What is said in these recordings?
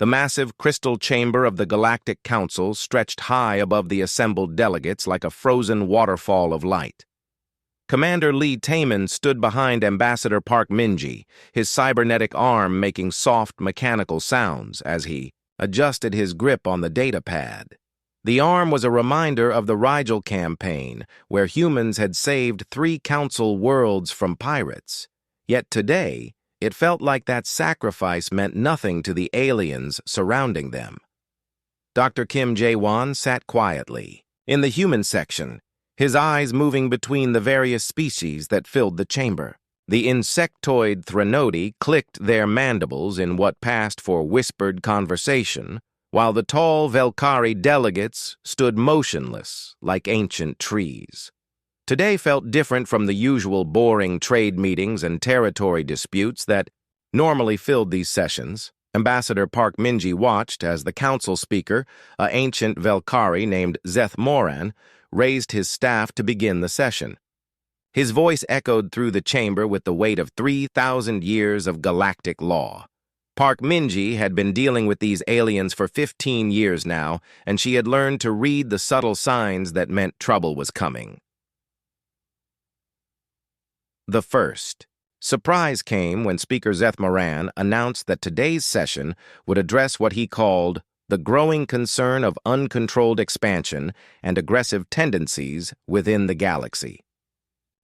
The massive crystal chamber of the Galactic Council stretched high above the assembled delegates like a frozen waterfall of light. Commander Lee Taman stood behind Ambassador Park Minji, his cybernetic arm making soft mechanical sounds as he adjusted his grip on the data pad. The arm was a reminder of the Rigel campaign, where humans had saved 3 Council worlds from pirates. Yet today, it felt like that sacrifice meant nothing to the aliens surrounding them. Dr. Kim Jae-won sat quietly, in the human section, his eyes moving between the various species that filled the chamber. The insectoid Threnody clicked their mandibles in what passed for whispered conversation, while the tall Velkari delegates stood motionless like ancient trees. Today felt different from the usual boring trade meetings and territory disputes that normally filled these sessions. Ambassador Park Minji watched as the council speaker, an ancient Velkari named Zeth Moran, raised his staff to begin the session. His voice echoed through the chamber with the weight of 3,000 years of galactic law. Park Minji had been dealing with these aliens for 15 years now, and she had learned to read the subtle signs that meant trouble was coming. The first. Surprise came when Speaker Zeth Moran announced that today's session would address what he called the growing concern of uncontrolled expansion and aggressive tendencies within the galaxy.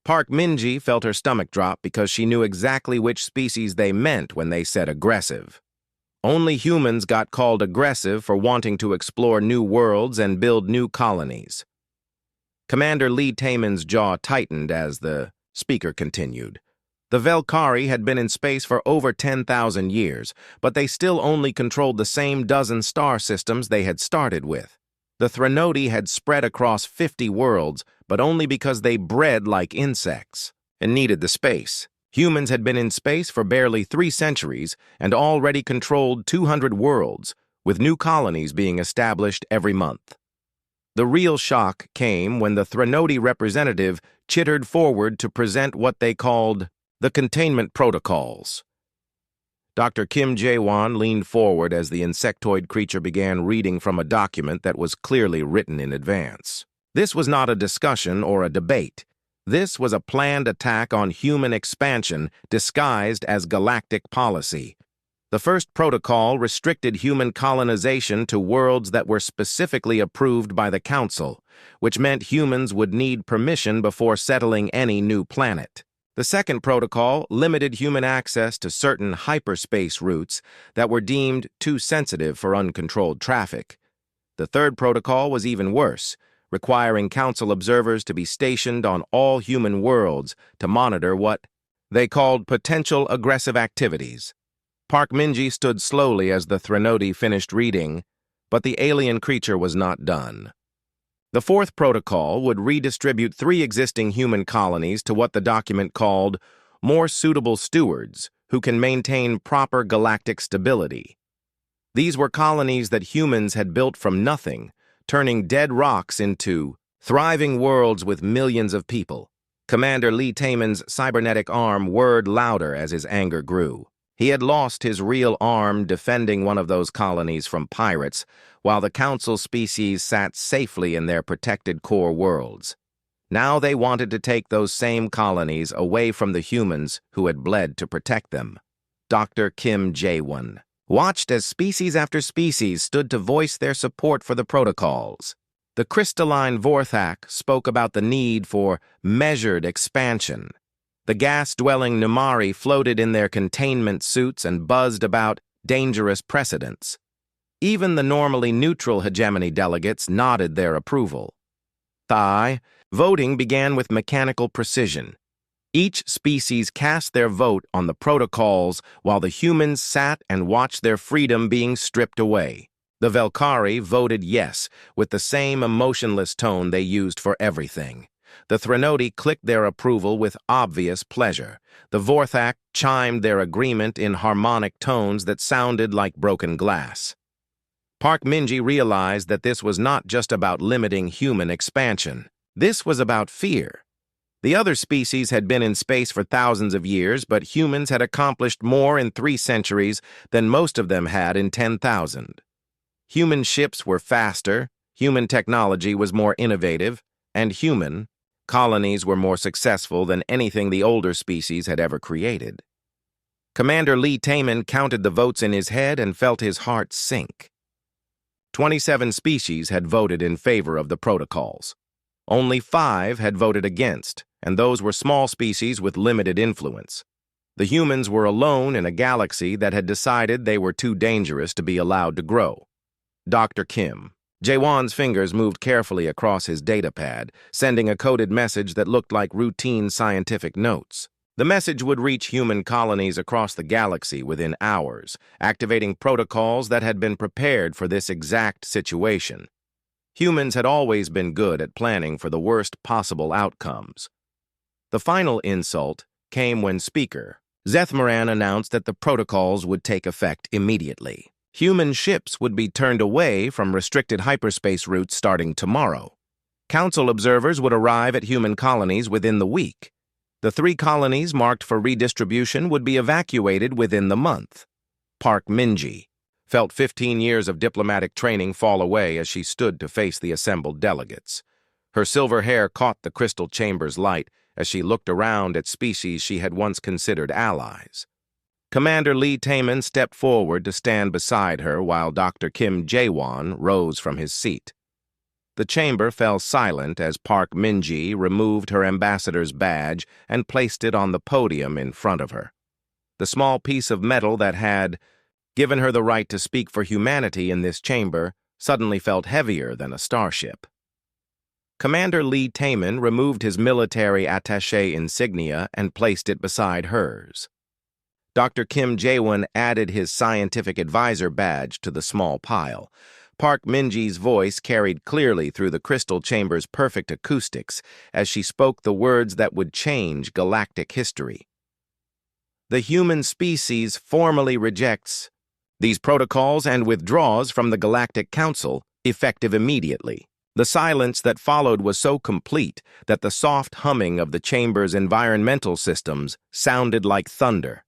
Park Minji felt her stomach drop because she knew exactly which species they meant when they said aggressive. Only humans got called aggressive for wanting to explore new worlds and build new colonies. Commander Lee Taman's jaw tightened as the speaker continued. The Velkari had been in space for over 10,000 years, but they still only controlled the same dozen star systems they had started with. The Threnody had spread across 50 worlds, but only because they bred like insects and needed the space. Humans had been in space for barely 3 centuries and already controlled 200 worlds, with new colonies being established every month. The real shock came when the Threnody representative chittered forward to present what they called the containment protocols. Dr. Kim Jae-won leaned forward as the insectoid creature began reading from a document that was clearly written in advance. This was not a discussion or a debate. This was a planned attack on human expansion disguised as galactic policy. The first protocol restricted human colonization to worlds that were specifically approved by the Council, which meant humans would need permission before settling any new planet. The second protocol limited human access to certain hyperspace routes that were deemed too sensitive for uncontrolled traffic. The third protocol was even worse, requiring Council observers to be stationed on all human worlds to monitor what they called potential aggressive activities. Park Minji stood slowly as the Threnody finished reading, but the alien creature was not done. The fourth protocol would redistribute 3 existing human colonies to what the document called more suitable stewards who can maintain proper galactic stability. These were colonies that humans had built from nothing, turning dead rocks into thriving worlds with millions of people. Commander Lee Taman's cybernetic arm whirred louder as his anger grew. He had lost his real arm defending one of those colonies from pirates, while the Council species sat safely in their protected core worlds. Now they wanted to take those same colonies away from the humans who had bled to protect them. Dr. Kim Jae-won watched as species after species stood to voice their support for the protocols. The crystalline Vorthak spoke about the need for measured expansion. The gas-dwelling Numari floated in their containment suits and buzzed about dangerous precedents. Even the normally neutral hegemony delegates nodded their approval. Voting began with mechanical precision. Each species cast their vote on the protocols while the humans sat and watched their freedom being stripped away. The Velkari voted yes, with the same emotionless tone they used for everything. The Threnody clicked their approval with obvious pleasure. The Vorthak chimed their agreement in harmonic tones that sounded like broken glass. Park Minji realized that this was not just about limiting human expansion. This was about fear. The other species had been in space for thousands of years, but humans had accomplished more in 3 centuries than most of them had in 10,000. Human ships were faster, human technology was more innovative, and human colonies were more successful than anything the older species had ever created. Commander Lee Taman counted the votes in his head and felt his heart sink. 27 species had voted in favor of the protocols. Only 5 had voted against, and those were small species with limited influence. The humans were alone in a galaxy that had decided they were too dangerous to be allowed to grow. Dr. Kim Jae-won's fingers moved carefully across his datapad, sending a coded message that looked like routine scientific notes. The message would reach human colonies across the galaxy within hours, activating protocols that had been prepared for this exact situation. Humans had always been good at planning for the worst possible outcomes. The final insult came when Speaker Zethmaran announced that the protocols would take effect immediately. Human ships would be turned away from restricted hyperspace routes starting tomorrow. Council observers would arrive at human colonies within the week. The 3 colonies marked for redistribution would be evacuated within the month. Park Minji felt 15 years of diplomatic training fall away as she stood to face the assembled delegates. Her silver hair caught the crystal chamber's light as she looked around at species she had once considered allies. Commander Lee Taman stepped forward to stand beside her while Dr. Kim Jae-won rose from his seat. The chamber fell silent as Park Minji removed her ambassador's badge and placed it on the podium in front of her. The small piece of metal that had given her the right to speak for humanity in this chamber suddenly felt heavier than a starship. Commander Lee Taman removed his military attaché insignia and placed it beside hers. Dr. Kim Jae-won added his scientific advisor badge to the small pile. Park Minji's voice carried clearly through the crystal chamber's perfect acoustics as she spoke the words that would change galactic history. The human species formally rejects these protocols and withdraws from the Galactic Council, effective immediately. The silence that followed was so complete that the soft humming of the chamber's environmental systems sounded like thunder.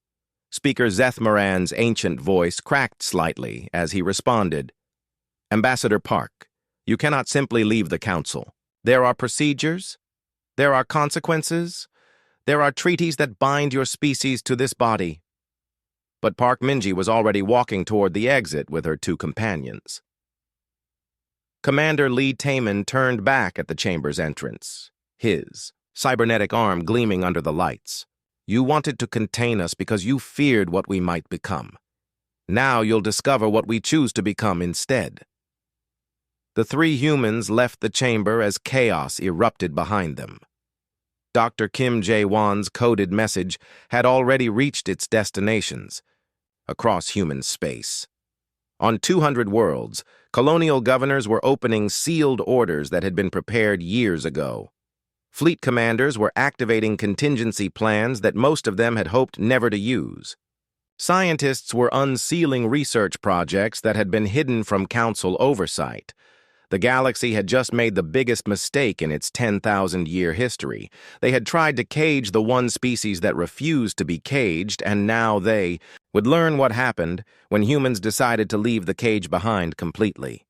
Speaker Zethmaran's ancient voice cracked slightly as he responded, "Ambassador Park, you cannot simply leave the Council. There are procedures, there are consequences, there are treaties that bind your species to this body." But Park Minji was already walking toward the exit with her 2 companions. Commander Lee Taman turned back at the chamber's entrance, his cybernetic arm gleaming under the lights. "You wanted to contain us because you feared what we might become. Now you'll discover what we choose to become instead." The 3 humans left the chamber as chaos erupted behind them. Dr. Kim Jae-won's coded message had already reached its destinations, across human space. On 200 worlds, colonial governors were opening sealed orders that had been prepared years ago. Fleet commanders were activating contingency plans that most of them had hoped never to use. Scientists were unsealing research projects that had been hidden from council oversight. The galaxy had just made the biggest mistake in its 10,000-year history. They had tried to cage the one species that refused to be caged, and now they would learn what happened when humans decided to leave the cage behind completely.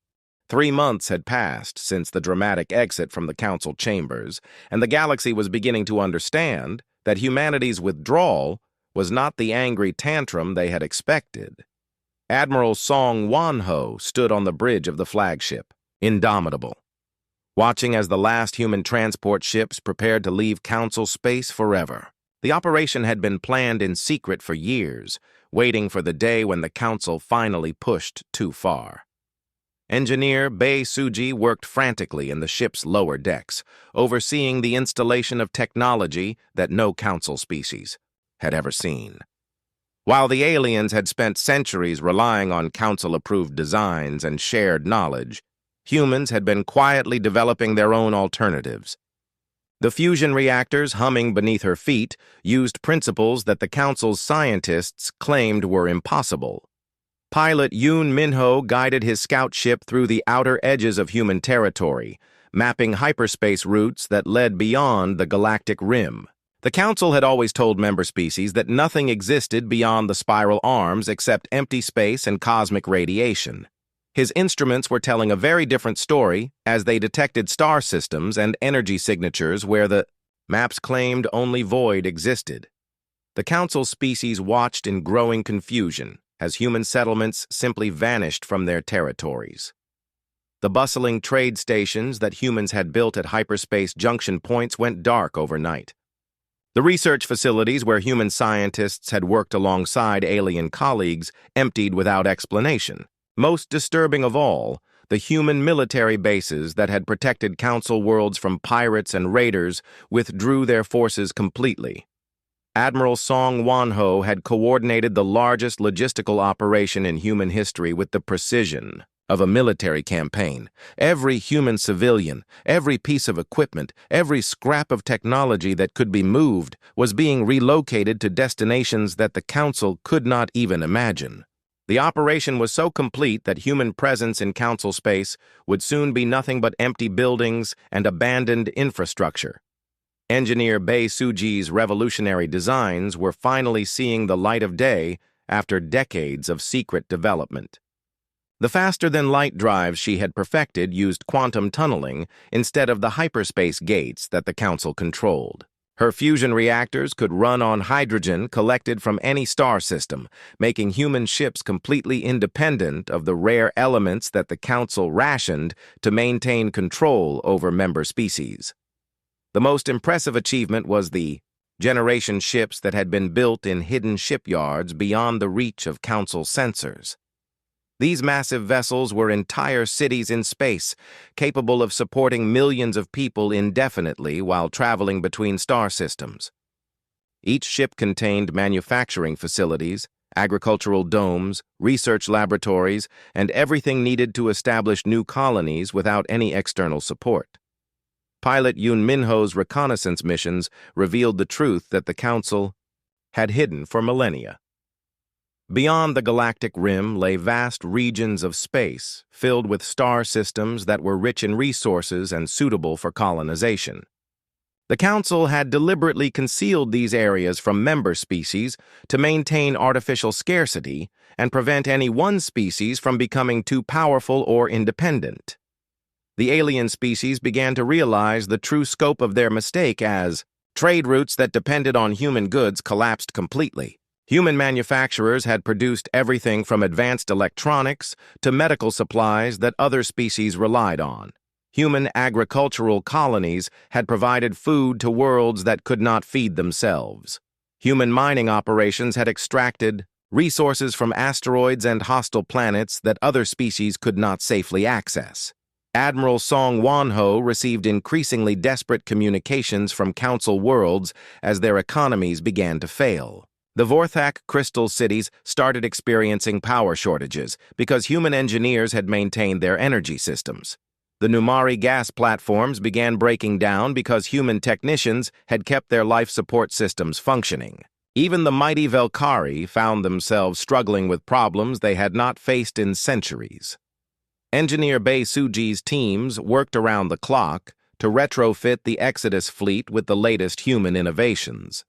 3 months had passed since the dramatic exit from the council chambers, and the galaxy was beginning to understand that humanity's withdrawal was not the angry tantrum they had expected. Admiral Song Won-ho stood on the bridge of the flagship, indomitable, watching as the last human transport ships prepared to leave Council space forever. The operation had been planned in secret for years, waiting for the day when the Council finally pushed too far. Engineer Bae Suji worked frantically in the ship's lower decks, overseeing the installation of technology that no Council species had ever seen. While the aliens had spent centuries relying on Council-approved designs and shared knowledge, humans had been quietly developing their own alternatives. The fusion reactors humming beneath her feet used principles that the Council's scientists claimed were impossible. Pilot Yoon Min-ho guided his scout ship through the outer edges of human territory, mapping hyperspace routes that led beyond the galactic rim. The Council had always told member species that nothing existed beyond the spiral arms except empty space and cosmic radiation. His instruments were telling a very different story as they detected star systems and energy signatures where the maps claimed only void existed. The Council species watched in growing confusion as human settlements simply vanished from their territories. The bustling trade stations that humans had built at hyperspace junction points went dark overnight. The research facilities where human scientists had worked alongside alien colleagues emptied without explanation. Most disturbing of all, the human military bases that had protected Council worlds from pirates and raiders withdrew their forces completely. Admiral Song Wanho had coordinated the largest logistical operation in human history with the precision of a military campaign. Every human civilian, every piece of equipment, every scrap of technology that could be moved was being relocated to destinations that the Council could not even imagine. The operation was so complete that human presence in Council space would soon be nothing but empty buildings and abandoned infrastructure. Engineer Bei Suji's revolutionary designs were finally seeing the light of day after decades of secret development. The faster-than-light drives she had perfected used quantum tunneling instead of the hyperspace gates that the Council controlled. Her fusion reactors could run on hydrogen collected from any star system, making human ships completely independent of the rare elements that the Council rationed to maintain control over member species. The most impressive achievement was the generation ships that had been built in hidden shipyards beyond the reach of Council sensors. These massive vessels were entire cities in space, capable of supporting millions of people indefinitely while traveling between star systems. Each ship contained manufacturing facilities, agricultural domes, research laboratories, and everything needed to establish new colonies without any external support. Pilot Yoon Minho's reconnaissance missions revealed the truth that the Council had hidden for millennia. Beyond the galactic rim lay vast regions of space filled with star systems that were rich in resources and suitable for colonization. The Council had deliberately concealed these areas from member species to maintain artificial scarcity and prevent any one species from becoming too powerful or independent. The alien species began to realize the true scope of their mistake as trade routes that depended on human goods collapsed completely. Human manufacturers had produced everything from advanced electronics to medical supplies that other species relied on. Human agricultural colonies had provided food to worlds that could not feed themselves. Human mining operations had extracted resources from asteroids and hostile planets that other species could not safely access. Admiral Song Wanho received increasingly desperate communications from Council worlds as their economies began to fail. The Vorthak crystal cities started experiencing power shortages because human engineers had maintained their energy systems. The Numari gas platforms began breaking down because human technicians had kept their life support systems functioning. Even the mighty Velkari found themselves struggling with problems they had not faced in centuries. Engineer Bei Suji's teams worked around the clock to retrofit the Exodus fleet with the latest human innovations.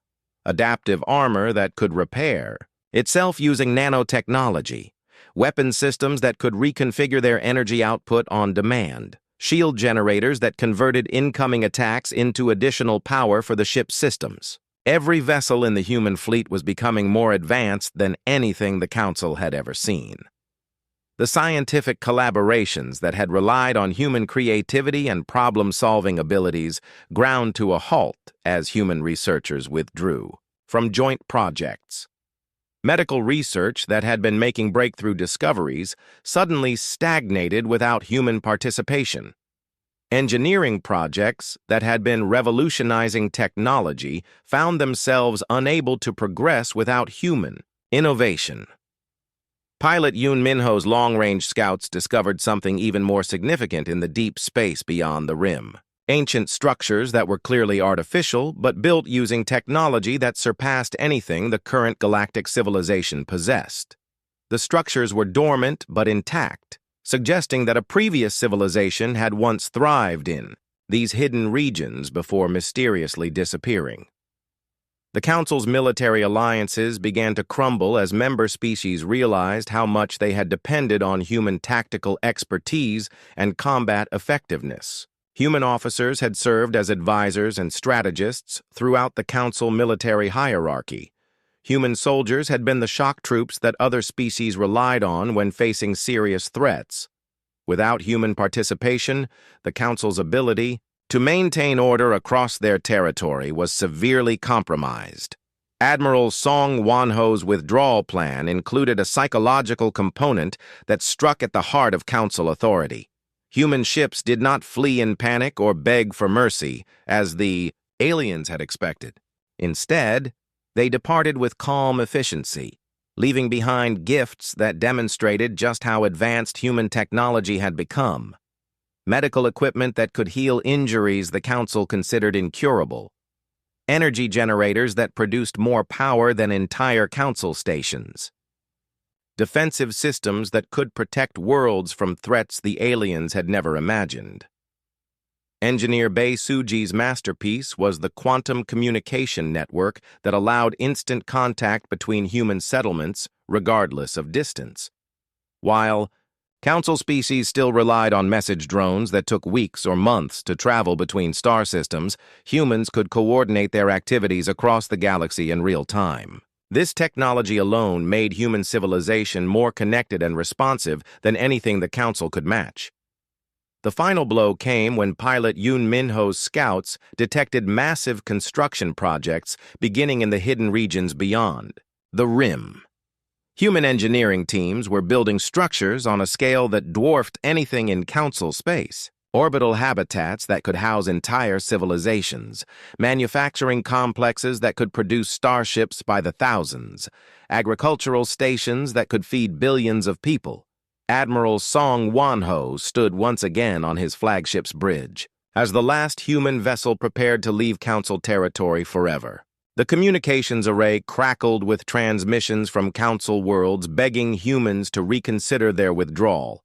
Adaptive armor that could repair, itself using nanotechnology, weapon systems that could reconfigure their energy output on demand, shield generators that converted incoming attacks into additional power for the ship's systems. Every vessel in the human fleet was becoming more advanced than anything the Council had ever seen. The scientific collaborations that had relied on human creativity and problem-solving abilities ground to a halt as human researchers withdrew from joint projects. Medical research that had been making breakthrough discoveries suddenly stagnated without human participation. Engineering projects that had been revolutionizing technology found themselves unable to progress without human innovation. Pilot Yoon Minho's long-range scouts discovered something even more significant in the deep space beyond the rim. Ancient structures that were clearly artificial, but built using technology that surpassed anything the current galactic civilization possessed. The structures were dormant but intact, suggesting that a previous civilization had once thrived in these hidden regions before mysteriously disappearing. The Council's military alliances began to crumble as member species realized how much they had depended on human tactical expertise and combat effectiveness. Human officers had served as advisors and strategists throughout the Council military hierarchy. Human soldiers had been the shock troops that other species relied on when facing serious threats. Without human participation, the Council's ability to maintain order across their territory was severely compromised. Admiral Song Wanho's withdrawal plan included a psychological component that struck at the heart of Council authority. Human ships did not flee in panic or beg for mercy, as the aliens had expected. Instead, they departed with calm efficiency, leaving behind gifts that demonstrated just how advanced human technology had become. Medical equipment that could heal injuries the Council considered incurable. Energy generators that produced more power than entire Council stations. Defensive systems that could protect worlds from threats the aliens had never imagined. Engineer Bei Suji's masterpiece was the quantum communication network that allowed instant contact between human settlements, regardless of distance. While Council species still relied on message drones that took weeks or months to travel between star systems, humans could coordinate their activities across the galaxy in real time. This technology alone made human civilization more connected and responsive than anything the Council could match. The final blow came when pilot Yoon Min-ho's scouts detected massive construction projects beginning in the hidden regions beyond the Rim. Human engineering teams were building structures on a scale that dwarfed anything in Council space. Orbital habitats that could house entire civilizations, manufacturing complexes that could produce starships by the thousands, agricultural stations that could feed billions of people. Admiral Song Wanho stood once again on his flagship's bridge, as the last human vessel prepared to leave Council territory forever. The communications array crackled with transmissions from Council worlds begging humans to reconsider their withdrawal.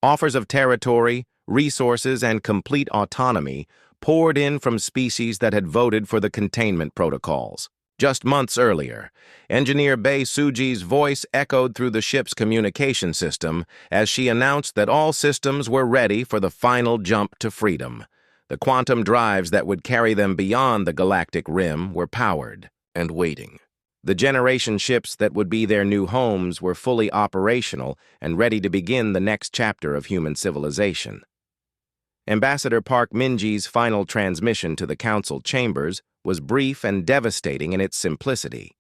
Offers of territory, resources, and complete autonomy poured in from species that had voted for the containment protocols. Just months earlier, Engineer Bei Suji's voice echoed through the ship's communication system as she announced that all systems were ready for the final jump to freedom. The quantum drives that would carry them beyond the galactic rim were powered and waiting. The generation ships that would be their new homes were fully operational and ready to begin the next chapter of human civilization. Ambassador Park Minji's final transmission to the Council chambers was brief and devastating in its simplicity.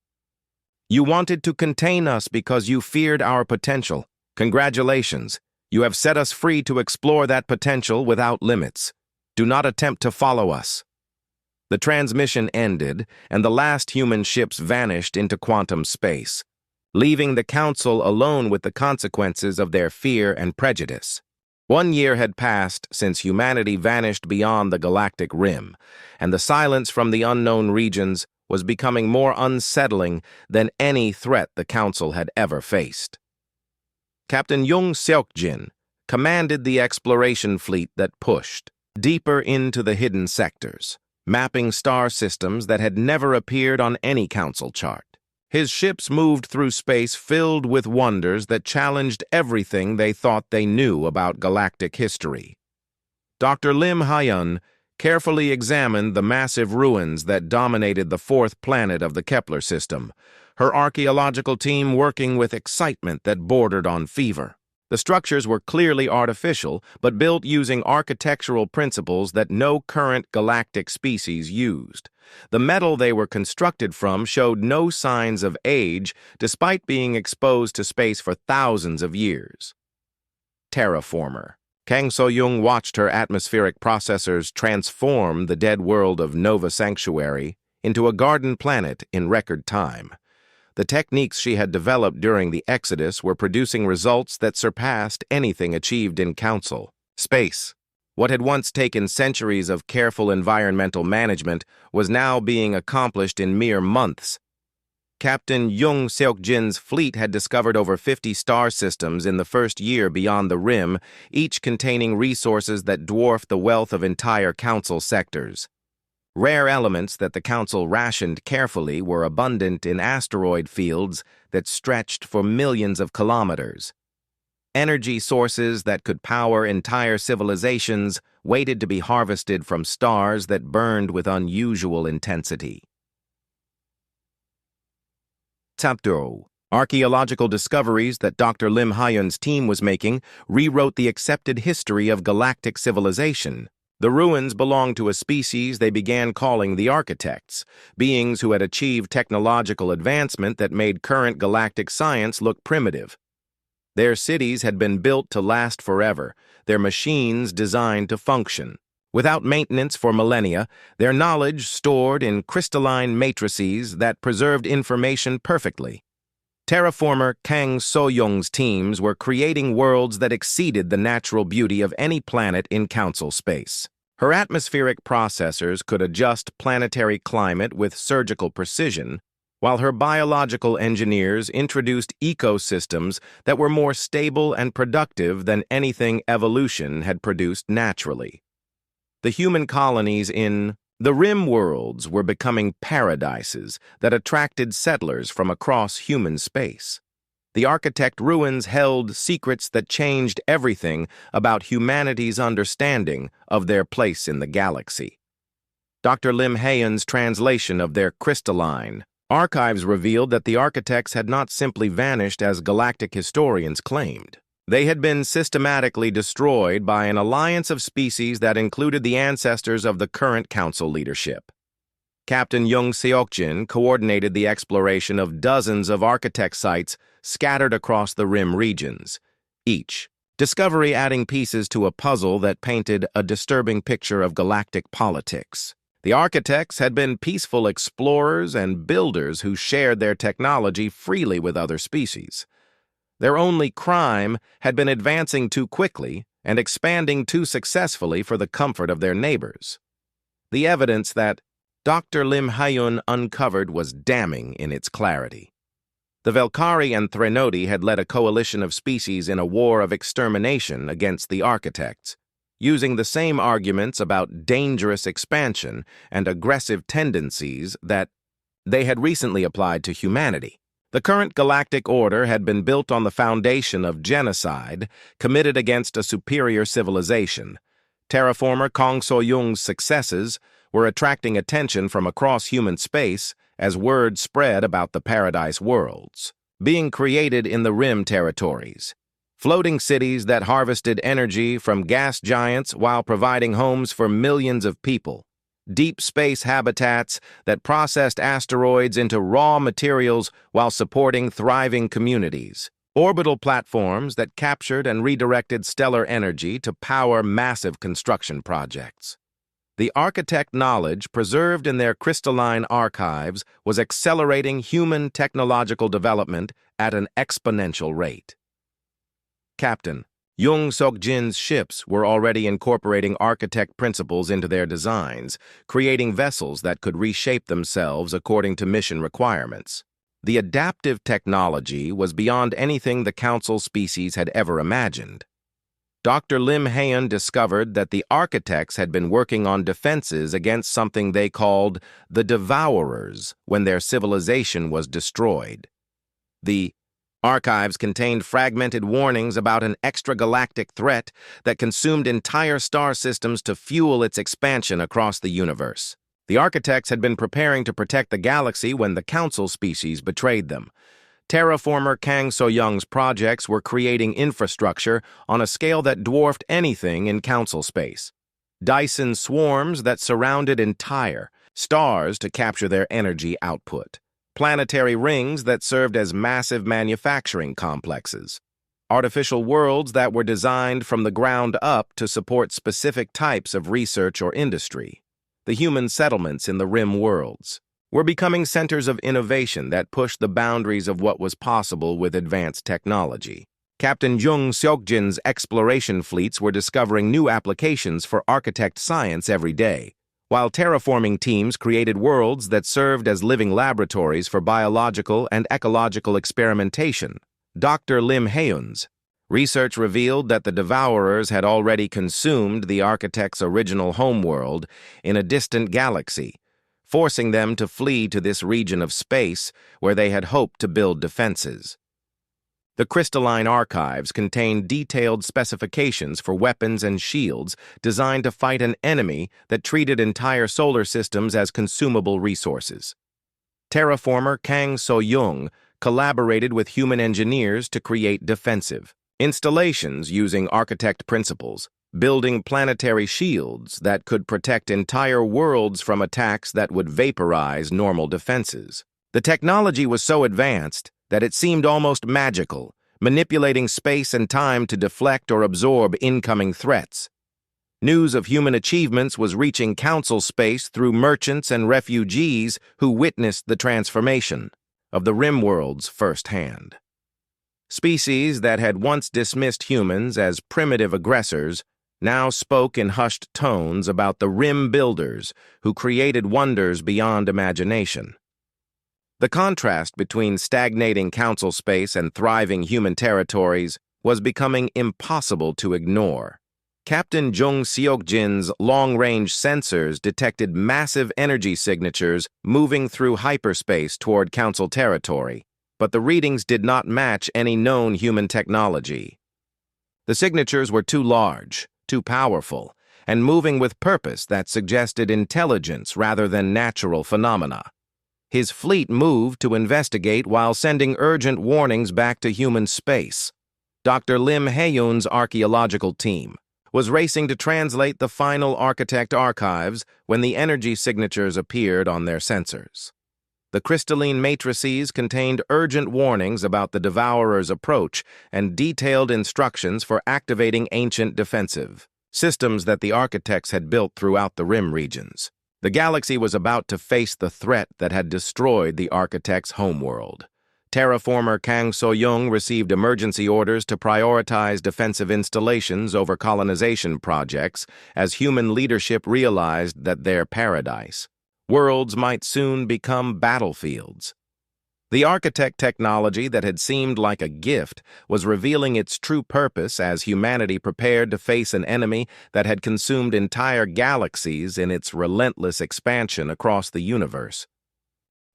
"You wanted to contain us because you feared our potential. Congratulations. You have set us free to explore that potential without limits. Do not attempt to follow us." The transmission ended, and the last human ships vanished into quantum space, leaving the Council alone with the consequences of their fear and prejudice. 1 year had passed since humanity vanished beyond the galactic rim, and the silence from the unknown regions was becoming more unsettling than any threat the Council had ever faced. Captain Jung Seokjin commanded the exploration fleet that pushed deeper into the hidden sectors, mapping star systems that had never appeared on any Council chart. His ships moved through space filled with wonders that challenged everything they thought they knew about galactic history. Dr. Lim Hyun carefully examined the massive ruins that dominated the fourth planet of the Kepler system, her archaeological team working with excitement that bordered on fever. The structures were clearly artificial, but built using architectural principles that no current galactic species used. The metal they were constructed from showed no signs of age, despite being exposed to space for thousands of years. Terraformer. Kang So-young watched her atmospheric processors transform the dead world of Nova Sanctuary into a garden planet in record time. The techniques she had developed during the Exodus were producing results that surpassed anything achieved in Council space. What had once taken centuries of careful environmental management was now being accomplished in mere months. Captain Jung Seok-jin's fleet had discovered over 50 star systems in the first year beyond the rim, each containing resources that dwarfed the wealth of entire Council sectors. Rare elements that the Council rationed carefully were abundant in asteroid fields that stretched for millions of kilometers. Energy sources that could power entire civilizations waited to be harvested from stars that burned with unusual intensity. Chapter: Archaeological discoveries that Dr. Lim Hyun's team was making rewrote the accepted history of galactic civilization. The ruins belonged to a species they began calling the Architects, beings who had achieved technological advancement that made current galactic science look primitive. Their cities had been built to last forever, their machines designed to function. Without maintenance for millennia, their knowledge stored in crystalline matrices that preserved information perfectly. Terraformer Kang So-young's teams were creating worlds that exceeded the natural beauty of any planet in Council space. Her atmospheric processors could adjust planetary climate with surgical precision, while her biological engineers introduced ecosystems that were more stable and productive than anything evolution had produced naturally. The human colonies in the Rim worlds were becoming paradises that attracted settlers from across human space. The Architect ruins held secrets that changed everything about humanity's understanding of their place in the galaxy. Dr. Lim Hyun's translation of their crystalline archives revealed that the Architects had not simply vanished as galactic historians claimed. They had been systematically destroyed by an alliance of species that included the ancestors of the current Council leadership. Captain Jung Seok-jin coordinated the exploration of dozens of Architect sites scattered across the Rim regions, each discovery adding pieces to a puzzle that painted a disturbing picture of galactic politics. The Architects had been peaceful explorers and builders who shared their technology freely with other species. Their only crime had been advancing too quickly and expanding too successfully for the comfort of their neighbors. The evidence that Dr. Lim Hyun uncovered was damning in its clarity. The Velkari and Threnodi had led a coalition of species in a war of extermination against the Architects, using the same arguments about dangerous expansion and aggressive tendencies that they had recently applied to humanity. The current galactic order had been built on the foundation of genocide committed against a superior civilization. Terraformer Kang So-young's successes were attracting attention from across human space as word spread about the Paradise worlds being created in the Rim territories. Floating cities that harvested energy from gas giants while providing homes for millions of people. Deep space habitats that processed asteroids into raw materials while supporting thriving communities. Orbital platforms that captured and redirected stellar energy to power massive construction projects. The Architect knowledge preserved in their crystalline archives was accelerating human technological development at an exponential rate. Captain Jung Seok-jin's ships were already incorporating Architect principles into their designs, creating vessels that could reshape themselves according to mission requirements. The adaptive technology was beyond anything the Council species had ever imagined. Dr. Lim Hyun discovered that the Architects had been working on defenses against something they called the Devourers when their civilization was destroyed. The archives contained fragmented warnings about an extragalactic threat that consumed entire star systems to fuel its expansion across the universe. The Architects had been preparing to protect the galaxy when the Council species betrayed them. Terraformer Kang So-young's projects were creating infrastructure on a scale that dwarfed anything in Council space. Dyson swarms that surrounded entire stars to capture their energy output. Planetary rings that served as massive manufacturing complexes. Artificial worlds that were designed from the ground up to support specific types of research or industry. The human settlements in the Rim worlds were becoming centers of innovation that pushed the boundaries of what was possible with advanced technology. Captain Jung Seok-jin's exploration fleets were discovering new applications for Architect science every day. while terraforming teams created worlds that served as living laboratories for biological and ecological experimentation. Dr. Lim Haeun's research revealed that the Devourers had already consumed the architect's original homeworld in a distant galaxy, forcing them to flee to this region of space where they had hoped to build defenses. The crystalline archives contained detailed specifications for weapons and shields designed to fight an enemy that treated entire solar systems as consumable resources. Terraformer Kang So-young collaborated with human engineers to create defensive installations using architect principles, building planetary shields that could protect entire worlds from attacks that would vaporize normal defenses. The technology was so advanced that it seemed almost magical, manipulating space and time to deflect or absorb incoming threats. News of human achievements was reaching Council space through merchants and refugees who witnessed the transformation of the rim worlds firsthand. Species that had once dismissed humans as primitive aggressors now spoke in hushed tones about the rim builders who created wonders beyond imagination. The contrast between stagnating Council space and thriving human territories was becoming impossible to ignore. Captain Jung Seok-jin's long-range sensors detected massive energy signatures moving through hyperspace toward Council territory, but the readings did not match any known human technology. The signatures were too large, too powerful, and moving with purpose that suggested intelligence rather than natural phenomena. His fleet moved to investigate while sending urgent warnings back to human space. Dr. Lim Haeun's archaeological team was racing to translate the final architect archives when the energy signatures appeared on their sensors. The crystalline matrices contained urgent warnings about the Devourer's approach and detailed instructions for activating ancient defensive systems that the architects had built throughout the rim regions. The galaxy was about to face the threat that had destroyed the architect's homeworld. Terraformer Kang So-young received emergency orders to prioritize defensive installations over colonization projects as human leadership realized that their paradise worlds might soon become battlefields. The architect technology that had seemed like a gift was revealing its true purpose as humanity prepared to face an enemy that had consumed entire galaxies in its relentless expansion across the universe.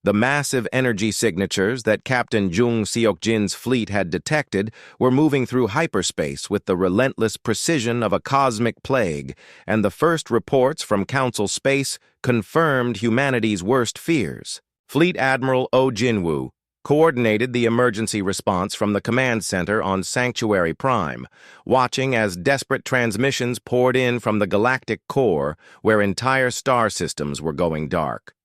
The massive energy signatures that Captain Jung Seok-jin's fleet had detected were moving through hyperspace with the relentless precision of a cosmic plague, and the first reports from Council space confirmed humanity's worst fears. Fleet Admiral Oh Jinwoo coordinated the emergency response from the command center on SciFiPrime, watching as desperate transmissions poured in from the galactic core where entire star systems were going dark.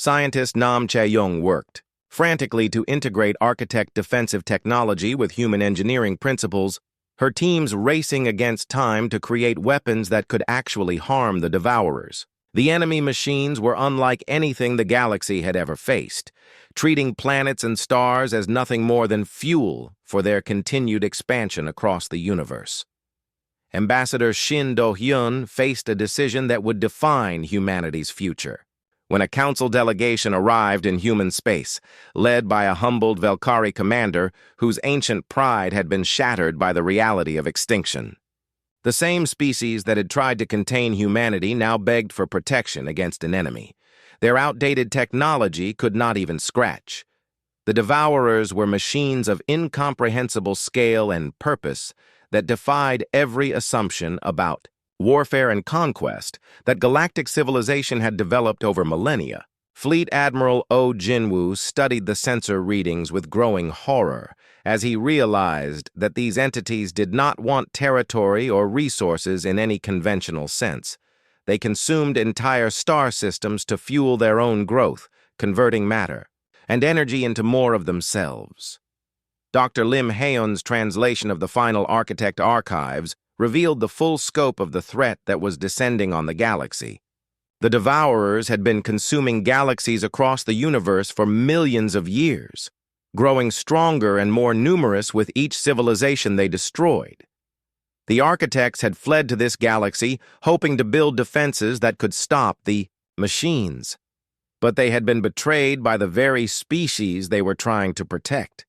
Scientist Nam Chae-young worked frantically to integrate architect defensive technology with human engineering principles, her teams racing against time to create weapons that could actually harm the Devourers. The enemy machines were unlike anything the galaxy had ever faced, treating planets and stars as nothing more than fuel for their continued expansion across the universe. Ambassador Shin Do-hyun faced a decision that would define humanity's future. When a council delegation arrived in human space, led by a humbled Velkari commander whose ancient pride had been shattered by the reality of extinction. The same species that had tried to contain humanity now begged for protection against an enemy. Their outdated technology could not even scratch. The Devourers were machines of incomprehensible scale and purpose that defied every assumption about warfare and conquest that galactic civilization had developed over millennia. Fleet Admiral Oh Jinwoo studied the sensor readings with growing horror as he realized that these entities did not want territory or resources in any conventional sense. They consumed entire star systems to fuel their own growth, converting matter and energy into more of themselves. Dr. Lim Haeun's translation of the final architect archives revealed the full scope of the threat that was descending on the galaxy. The Devourers had been consuming galaxies across the universe for millions of years, growing stronger and more numerous with each civilization they destroyed. The architects had fled to this galaxy, hoping to build defenses that could stop the machines. But they had been betrayed by the very species they were trying to protect.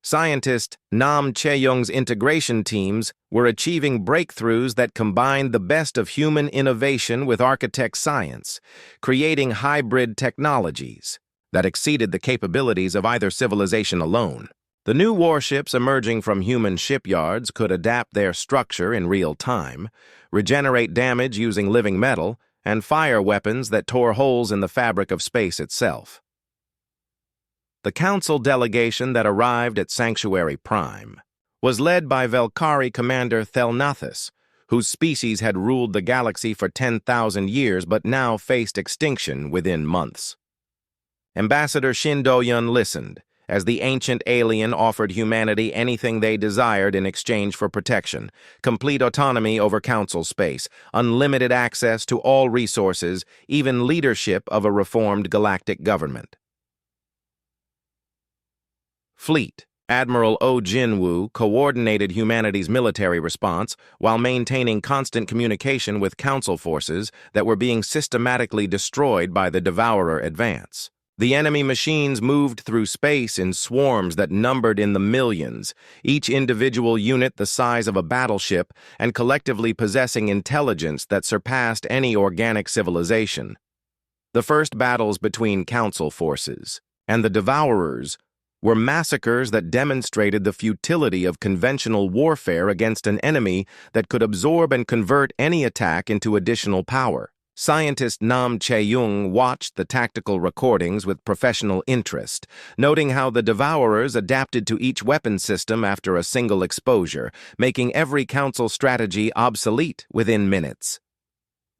Scientist Nam Chae-young's integration teams were achieving breakthroughs that combined the best of human innovation with architect science, creating hybrid technologies that exceeded the capabilities of either civilization alone. The new warships emerging from human shipyards could adapt their structure in real time, regenerate damage using living metal, and fire weapons that tore holes in the fabric of space itself. The Council delegation that arrived at SciFiPrime was led by Velkari Commander Thelnathus, whose species had ruled the galaxy for 10,000 years but now faced extinction within months. Ambassador Shin Do-yun listened, as the ancient alien offered humanity anything they desired in exchange for protection: complete autonomy over Council space, unlimited access to all resources, even leadership of a reformed galactic government. Fleet Admiral Oh Jin-woo coordinated humanity's military response while maintaining constant communication with Council forces that were being systematically destroyed by the Devourer advance. The enemy machines moved through space in swarms that numbered in the millions, each individual unit the size of a battleship and collectively possessing intelligence that surpassed any organic civilization. The first battles between Council forces and the Devourers were massacres that demonstrated the futility of conventional warfare against an enemy that could absorb and convert any attack into additional power. Scientist Nam Chae-young watched the tactical recordings with professional interest, noting how the Devourers adapted to each weapon system after a single exposure, making every Council strategy obsolete within minutes.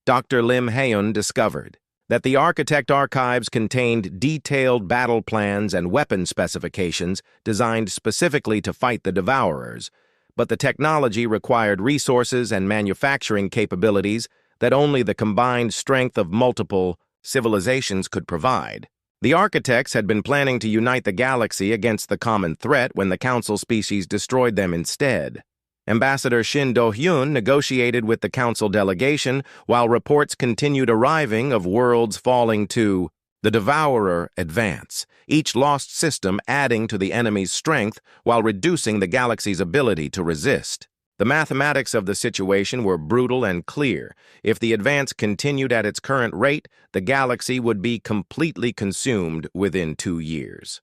Dr. Lim Hae-un discovered that the Architect archives contained detailed battle plans and weapon specifications designed specifically to fight the Devourers, but the technology required resources and manufacturing capabilities that only the combined strength of multiple civilizations could provide. The architects had been planning to unite the galaxy against the common threat when the Council species destroyed them instead. Ambassador Shin Do-hyun negotiated with the Council delegation while reports continued arriving of worlds falling to the Devourer advance, each lost system adding to the enemy's strength while reducing the galaxy's ability to resist. The mathematics of the situation were brutal and clear. If the advance continued at its current rate, the galaxy would be completely consumed within 2 years.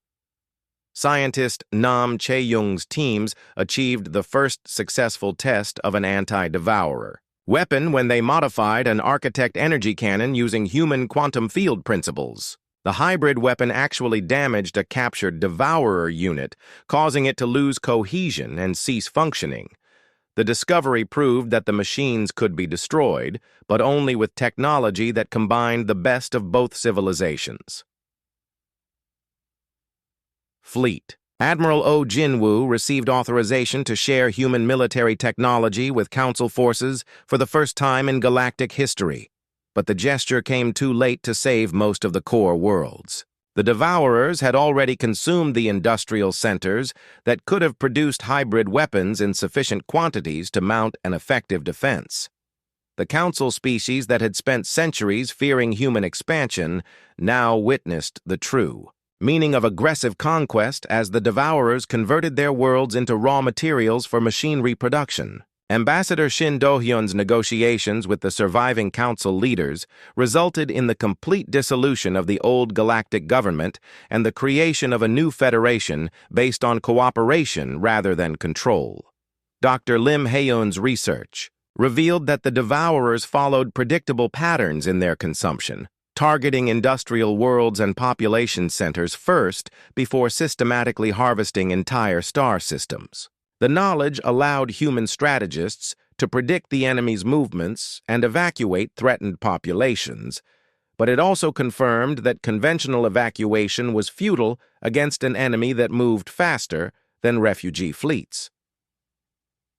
Scientist Nam Chae-young's teams achieved the first successful test of an anti-Devourer weapon when they modified an Architect energy cannon using human quantum field principles. The hybrid weapon actually damaged a captured Devourer unit, causing it to lose cohesion and cease functioning. The discovery proved that the machines could be destroyed, but only with technology that combined the best of both civilizations. Fleet Admiral Oh Jin-woo received authorization to share human military technology with Council forces for the first time in galactic history, but the gesture came too late to save most of the core worlds. The Devourers had already consumed the industrial centers that could have produced hybrid weapons in sufficient quantities to mount an effective defense. The Council species that had spent centuries fearing human expansion now witnessed the true meaning of aggressive conquest as the Devourers converted their worlds into raw materials for machine reproduction. Ambassador Shin Do-hyun's negotiations with the surviving Council leaders resulted in the complete dissolution of the old galactic government and the creation of a new federation based on cooperation rather than control. Dr. Lim Hae-un's research revealed that the Devourers followed predictable patterns in their consumption, targeting industrial worlds and population centers first before systematically harvesting entire star systems. The knowledge allowed human strategists to predict the enemy's movements and evacuate threatened populations, but it also confirmed that conventional evacuation was futile against an enemy that moved faster than refugee fleets.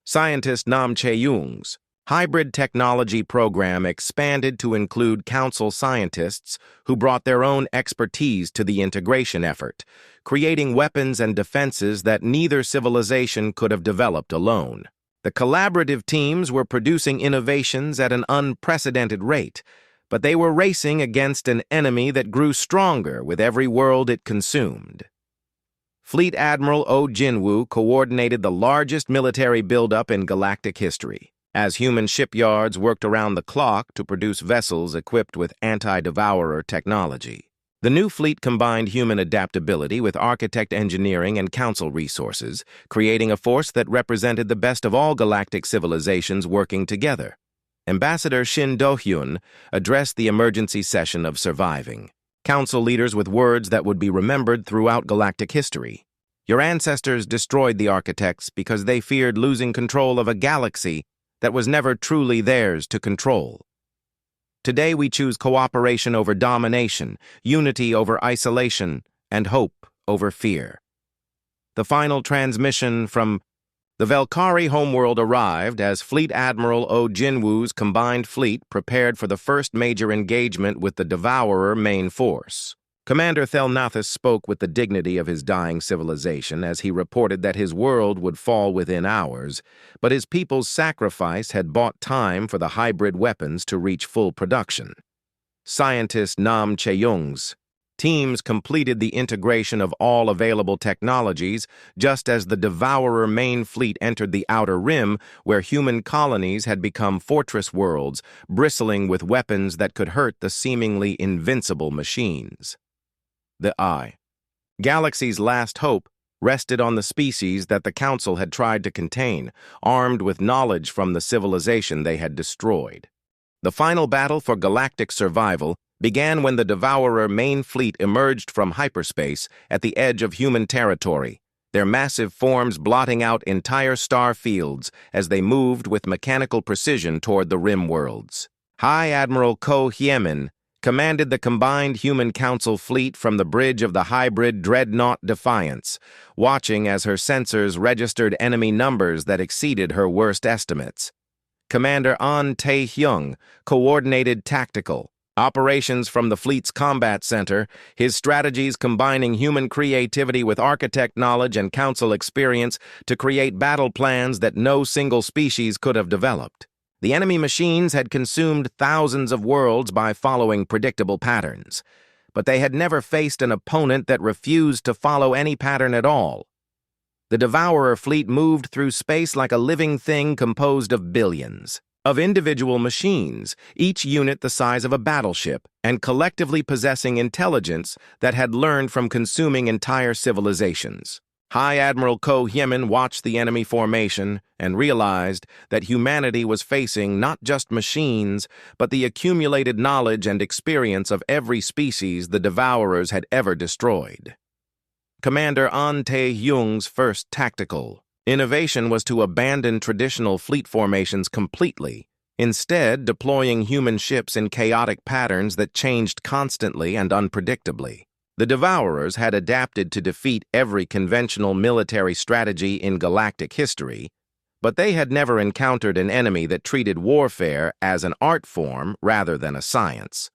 Scientist Nam Chae-young's hybrid technology program expanded to include Council scientists who brought their own expertise to the integration effort, creating weapons and defenses that neither civilization could have developed alone. The collaborative teams were producing innovations at an unprecedented rate, but they were racing against an enemy that grew stronger with every world it consumed. Fleet Admiral Oh Jinwoo coordinated the largest military buildup in galactic history, as human shipyards worked around the clock to produce vessels equipped with anti-devourer technology. The new fleet combined human adaptability with architect engineering and council resources, creating a force that represented the best of all galactic civilizations working together. Ambassador Shin Do-hyun addressed the emergency session of surviving council leaders with words that would be remembered throughout galactic history. Your ancestors destroyed the architects because they feared losing control of a galaxy that was never truly theirs to control. Today we choose cooperation over domination, unity over isolation, and hope over fear. The final transmission from the Valkyrie homeworld arrived as Fleet Admiral Oh Jinwoo's combined fleet prepared for the first major engagement with the Devourer main force. Commander Thelnathus spoke with the dignity of his dying civilization as he reported that his world would fall within hours, but his people's sacrifice had bought time for the hybrid weapons to reach full production. Scientist Nam Chae-young's teams completed the integration of all available technologies just as the Devourer main fleet entered the Outer Rim, where human colonies had become fortress worlds, bristling with weapons that could hurt the seemingly invincible machines. The Galaxy's last hope rested on the species that the Council had tried to contain, armed with knowledge from the civilization they had destroyed. The final battle for galactic survival began when the Devourer main fleet emerged from hyperspace at the edge of human territory, their massive forms blotting out entire star fields as they moved with mechanical precision toward the Rim worlds. High Admiral Ko Hyemin commanded the combined Human Council fleet from the bridge of the hybrid dreadnought Defiance, watching as her sensors registered enemy numbers that exceeded her worst estimates. Commander An Tae-hyung coordinated tactical operations from the fleet's combat center, his strategies combining human creativity with architect knowledge and council experience to create battle plans that no single species could have developed. The enemy machines had consumed thousands of worlds by following predictable patterns, but they had never faced an opponent that refused to follow any pattern at all. The Devourer fleet moved through space like a living thing composed of billions of individual machines, each unit the size of a battleship, and collectively possessing intelligence that had learned from consuming entire civilizations. High Admiral Ko Hyemin watched the enemy formation and realized that humanity was facing not just machines, but the accumulated knowledge and experience of every species the Devourers had ever destroyed. Commander An Tae-hyung's first tactical innovation was to abandon traditional fleet formations completely, instead deploying human ships in chaotic patterns that changed constantly and unpredictably. The Devourers had adapted to defeat every conventional military strategy in galactic history, but they had never encountered an enemy that treated warfare as an art form rather than a science.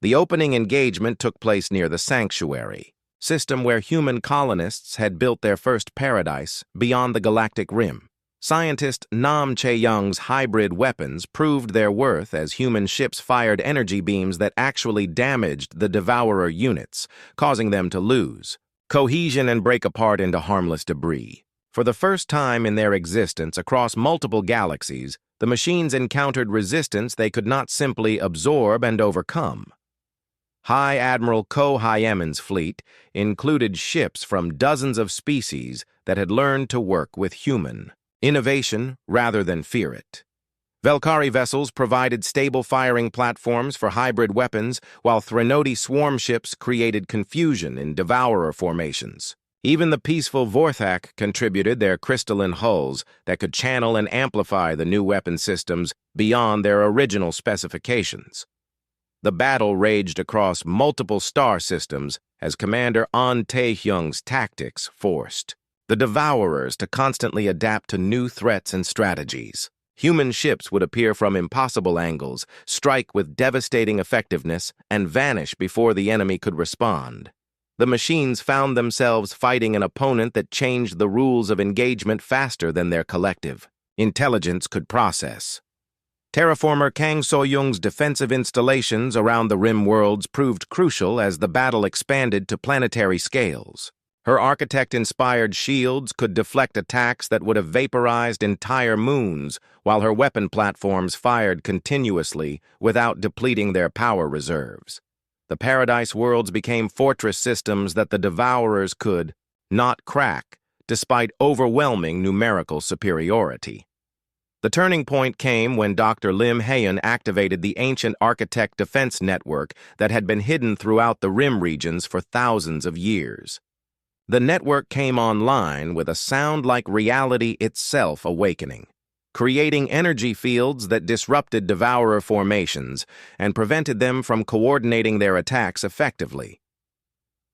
The opening engagement took place near the Sanctuary system where human colonists had built their first paradise beyond the galactic rim. Scientist Nam Chae-young's hybrid weapons proved their worth as human ships fired energy beams that actually damaged the Devourer units, causing them to lose cohesion and break apart into harmless debris. For the first time in their existence across multiple galaxies, the machines encountered resistance they could not simply absorb and overcome. High Admiral Ko Hyemin's fleet included ships from dozens of species that had learned to work with human innovation rather than fear it. Valkyrie vessels provided stable firing platforms for hybrid weapons, while Threnody swarm ships created confusion in Devourer formations. Even the peaceful Vorthak contributed their crystalline hulls that could channel and amplify the new weapon systems beyond their original specifications. The battle raged across multiple star systems as Commander An Tae-hyung's tactics forced the Devourers to constantly adapt to new threats and strategies. Human ships would appear from impossible angles, strike with devastating effectiveness, and vanish before the enemy could respond. The machines found themselves fighting an opponent that changed the rules of engagement faster than their collective intelligence could process. Terraformer Kang So-young's defensive installations around the Rim worlds proved crucial as the battle expanded to planetary scales. Her architect-inspired shields could deflect attacks that would have vaporized entire moons, while her weapon platforms fired continuously without depleting their power reserves. The Paradise worlds became fortress systems that the Devourers could not crack, despite overwhelming numerical superiority. The turning point came when Dr. Lim Haeun activated the ancient architect defense network that had been hidden throughout the Rim regions for thousands of years. The network came online with a sound like reality itself awakening, creating energy fields that disrupted Devourer formations and prevented them from coordinating their attacks effectively.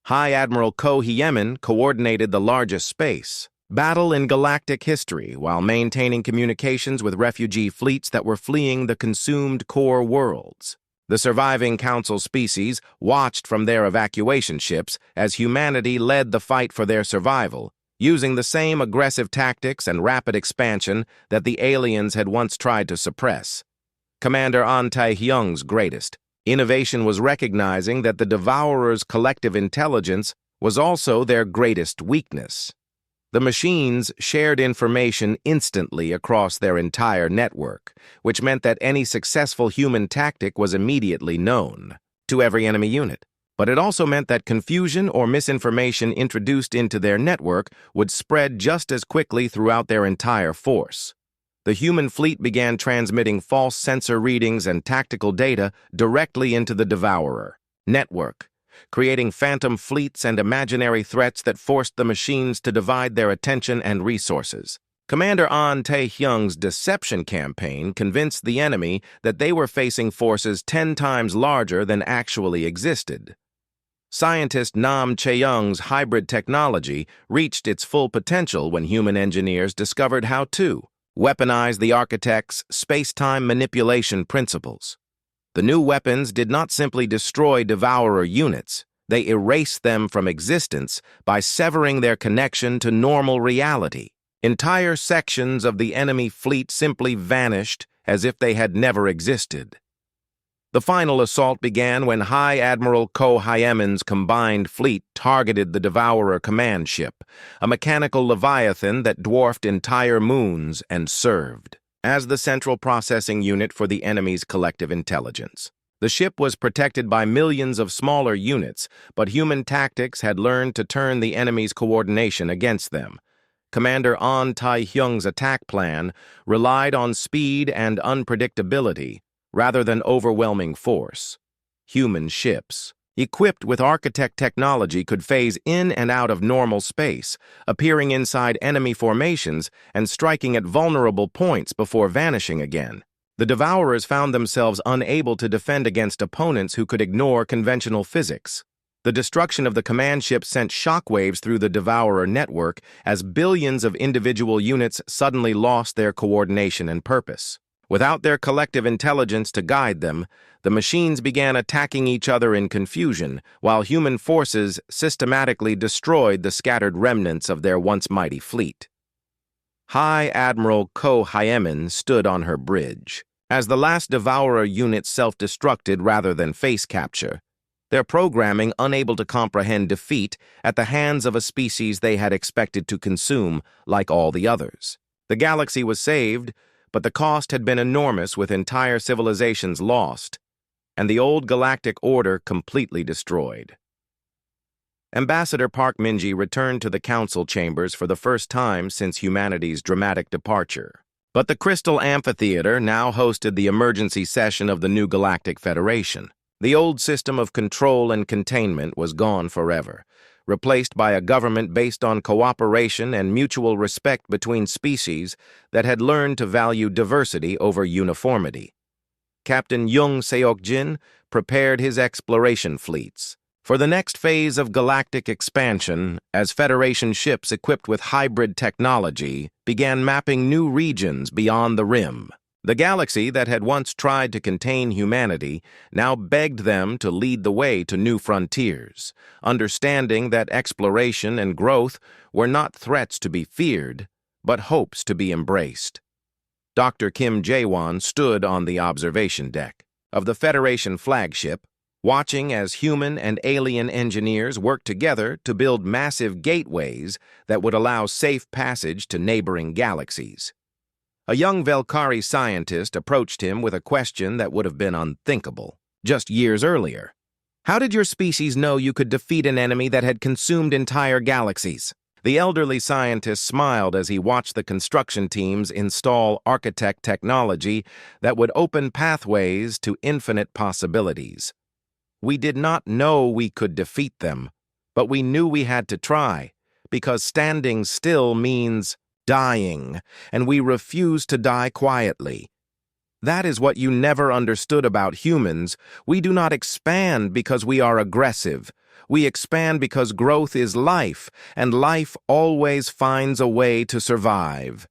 High Admiral Ko Hyemin coordinated the largest space battle in galactic history while maintaining communications with refugee fleets that were fleeing the consumed core worlds. The surviving Council species watched from their evacuation ships as humanity led the fight for their survival, using the same aggressive tactics and rapid expansion that the aliens had once tried to suppress. Commander An Tae-hyung's greatest innovation was recognizing that the Devourers' collective intelligence was also their greatest weakness. The machines shared information instantly across their entire network, which meant that any successful human tactic was immediately known to every enemy unit. But it also meant that confusion or misinformation introduced into their network would spread just as quickly throughout their entire force. The human fleet began transmitting false sensor readings and tactical data directly into the Devourer network, creating phantom fleets and imaginary threats that forced the machines to divide their attention and resources. Commander An Tae-hyung's deception campaign convinced the enemy that they were facing forces 10 times larger than actually existed. Scientist Nam Chae-young's hybrid technology reached its full potential when human engineers discovered how to weaponize the architect's space-time manipulation principles. The new weapons did not simply destroy Devourer units, they erased them from existence by severing their connection to normal reality. Entire sections of the enemy fleet simply vanished as if they had never existed. The final assault began when High Admiral Ko Hyemin's combined fleet targeted the Devourer command ship, a mechanical leviathan that dwarfed entire moons and served as the central processing unit for the enemy's collective intelligence. The ship was protected by millions of smaller units, but human tactics had learned to turn the enemy's coordination against them. Commander An Tae-hyung's attack plan relied on speed and unpredictability rather than overwhelming force. Human ships, equipped with architect technology, could phase in and out of normal space, appearing inside enemy formations and striking at vulnerable points before vanishing again. The Devourers found themselves unable to defend against opponents who could ignore conventional physics. The destruction of the command ship sent shockwaves through the Devourer network as billions of individual units suddenly lost their coordination and purpose. Without their collective intelligence to guide them, the machines began attacking each other in confusion, while human forces systematically destroyed the scattered remnants of their once mighty fleet. High Admiral Ko Hyemin stood on her bridge. As the last Devourer unit self-destructed rather than face capture, their programming unable to comprehend defeat at the hands of a species they had expected to consume like all the others. The galaxy was saved, but the cost had been enormous, with entire civilizations lost, and the old galactic order completely destroyed. Ambassador Park Min-ji returned to the council chambers for the first time since humanity's dramatic departure. But the Crystal Amphitheater now hosted the emergency session of the new Galactic Federation. The old system of control and containment was gone forever, replaced by a government based on cooperation and mutual respect between species that had learned to value diversity over uniformity. Captain Jung Seok-jin prepared his exploration fleets for the next phase of galactic expansion as Federation ships equipped with hybrid technology began mapping new regions beyond the Rim. The galaxy that had once tried to contain humanity now begged them to lead the way to new frontiers, understanding that exploration and growth were not threats to be feared, but hopes to be embraced. Dr. Kim Jae-won stood on the observation deck of the Federation flagship, watching as human and alien engineers worked together to build massive gateways that would allow safe passage to neighboring galaxies. A young Velkari scientist approached him with a question that would have been unthinkable just years earlier. How did your species know you could defeat an enemy that had consumed entire galaxies? The elderly scientist smiled as he watched the construction teams install architect technology that would open pathways to infinite possibilities. We did not know we could defeat them, but we knew we had to try, because standing still means dying, and we refuse to die quietly. That is what you never understood about humans. We do not expand because we are aggressive. We expand because growth is life, and life always finds a way to survive.